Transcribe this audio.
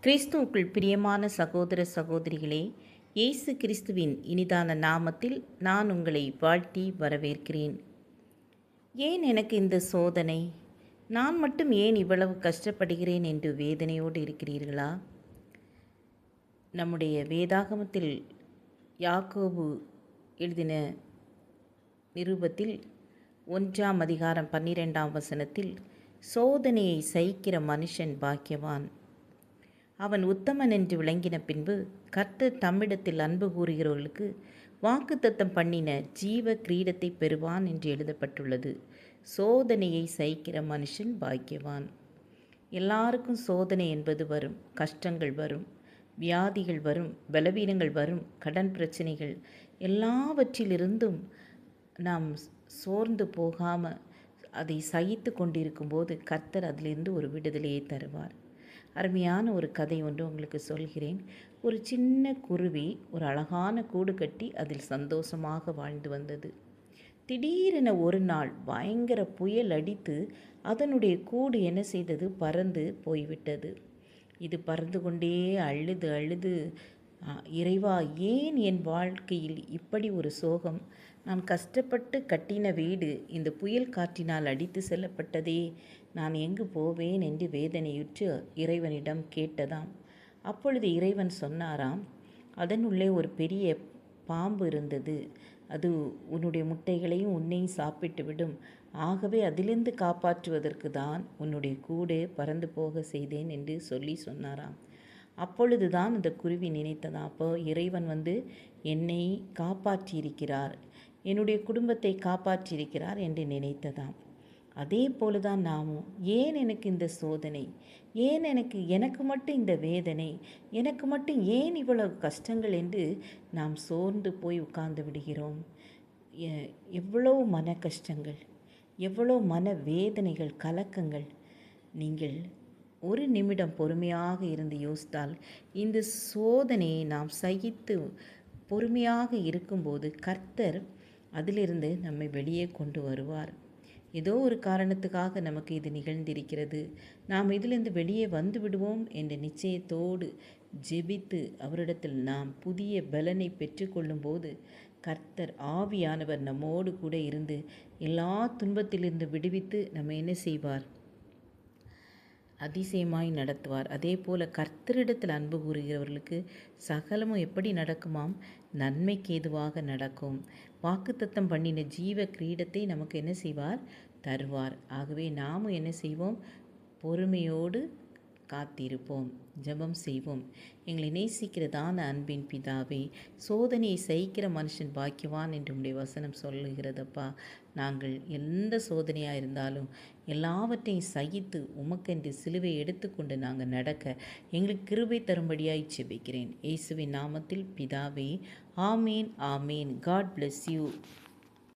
கிறிஸ்துவுக்குள் பிரியமான சகோதர சகோதரிகளே, இயேசு கிறிஸ்துவின் இனிதான நாமத்தில் நான் உங்களை வாழ்த்தி வரவேற்கிறேன். ஏன் எனக்கு இந்த சோதனை? நான் மட்டும் ஏன் இவ்வளவு கஷ்டப்படுகிறேன் என்று வேதனையோடு இருக்கிறீர்களா? நம்முடைய வேதாகமத்தில் யாக்கோபு எழுதின நிருபத்தில் 1 அதிகாரம் 12 சோதனையை சகிக்கிற மனுஷன் பாக்கியவான், அவன் உத்தமன் என்று விளங்கின பின்பு கர்த்தர் தம்மிடத்தில் அன்பு கூறுகிறவர்களுக்கு வாக்குத்தத்தம் பண்ணின ஜீவ கிரீடத்தை பெறுவான் என்று எழுதப்பட்டுள்ளது. சோதனையை சகிக்கிற மனுஷன் பாக்கியவான். எல்லாருக்கும் சோதனை என்பது வரும், கஷ்டங்கள் வரும், வியாதிகள் வரும், பலவீனங்கள் வரும், கடன் பிரச்சனைகள் எல்லாவற்றிலிருந்தும் நாம் சோர்ந்து போகாமல் அதை சகித்து கொண்டிருக்கும்போது கர்த்தர் அதிலிருந்து ஒரு விடுதலையை தருவார். அருமையான ஒரு கதை ஒன்று உங்களுக்கு சொல்கிறேன். ஒரு சின்ன குருவி ஒரு அழகான கூடு கட்டி அதில் சந்தோஷமாக வாழ்ந்து வந்தது. திடீரென ஒரு நாள் பயங்கர புயல் அடித்து அதனுடைய கூடு என்ன செய்தது? பறந்து போய்விட்டது. இது பறந்து கொண்டே அழுது அழுது, இறைவா, ஏன் என் வாழ்க்கையில் இப்படி ஒரு சோகம்? நான் கஷ்டப்பட்டு கட்டின வீடு இந்த புயல் காற்றினால் அடித்து செல்லப்பட்டதே, நான் எங்கு போவேன் என்று வேதனையுற்று இறைவனிடம் கேட்டதாம். அப்பொழுது இறைவன் சொன்னாராம், அதனுள்ளே ஒரு பெரிய பாம்பு இருந்தது. அது உன்னுடைய முட்டைகளையும் உன்னையும் சாப்பிட்டு விடும். ஆகவே அதிலிருந்து காப்பாற்றுவதற்கு தான் உன்னுடைய கூடே பறந்து போக செய்தேன் என்று சொன்னாராம். அப்பொழுதுதான் அந்த குருவி நினைத்ததாம், அப்போ இறைவன் என்னை காப்பாற்றியிருக்கிறார், என்னுடைய குடும்பத்தை காப்பாற்றியிருக்கிறார் என்று நினைத்ததாம். அதே போலதான் நாமும், ஏன் எனக்கு இந்த சோதனை, ஏன் எனக்கு மட்டும் இந்த வேதனை, எனக்கு மட்டும் ஏன் இவ்வளவு கஷ்டங்கள் என்று நாம் சோர்ந்து போய் உட்கார்ந்து விடுகிறோம். எவ்வளோ மன கஷ்டங்கள், எவ்வளோ மன வேதனைகள், கலக்கங்கள். நீங்கள் ஒரு நிமிடம் பொறுமையாக இருந்து யோசித்தால், இந்த சோதனையை நாம் சகித்து பொறுமையாக இருக்கும்போது கர்த்தர் அதிலிருந்து நம்மை வெளியே கொண்டு வருவார். ஏதோ ஒரு காரணத்துக்காக நமக்கு இது நிகழ்ந்திருக்கிறது, நாம் இதிலிருந்து வெளியே வந்து விடுவோம் என்ற நிச்சயத்தோடு ஜெபித்து அவரிடத்தில் நாம் புதிய பலனை பெற்றுக்கொள்ளும் போது கர்த்தர் ஆவியானவர் நம்மோடு கூட இருந்து எல்லா துன்பத்திலிருந்து விடுவித்து நம்ம என்ன செய்வார்? அதிசயமாய் நடத்துவார். அதே போல் கர்த்தரிடத்தில் அன்பு கூறுகிறவர்களுக்கு சகலமும் எப்படி நடக்குமாம்? நன்மைக்கு ஏதுவாக நடக்கும். வாக்குத்தத்தம் பண்ணின ஜீவ கிரீடத்தை நமக்கு என்ன செய்வார்? தருவார். ஆகவே நாமும் என்ன செய்வோம்? பொறுமையோடு காத்திருப்போம், ஜெபம் செய்வோம். எங்களை நேசிக்கிறதான அன்பின் பிதாவே, சோதனையை சகிக்கிற மனுஷன் பாக்கியவான் என்று உம்முடைய வசனம் சொல்லுகிறதப்பா. நாங்கள் எந்த சோதனையாக இருந்தாலும் எல்லாவற்றையும் சகித்து உமக்கென்று சிலுவை எடுத்துக்கொண்டு நாங்கள் நடக்க எங்களுக்கு கிருபை தரும்படியாய் ஜெபிக்கிறேன். இயேசுவின் நாமத்தில் பிதாவே, ஆமேன், ஆமேன். God bless you.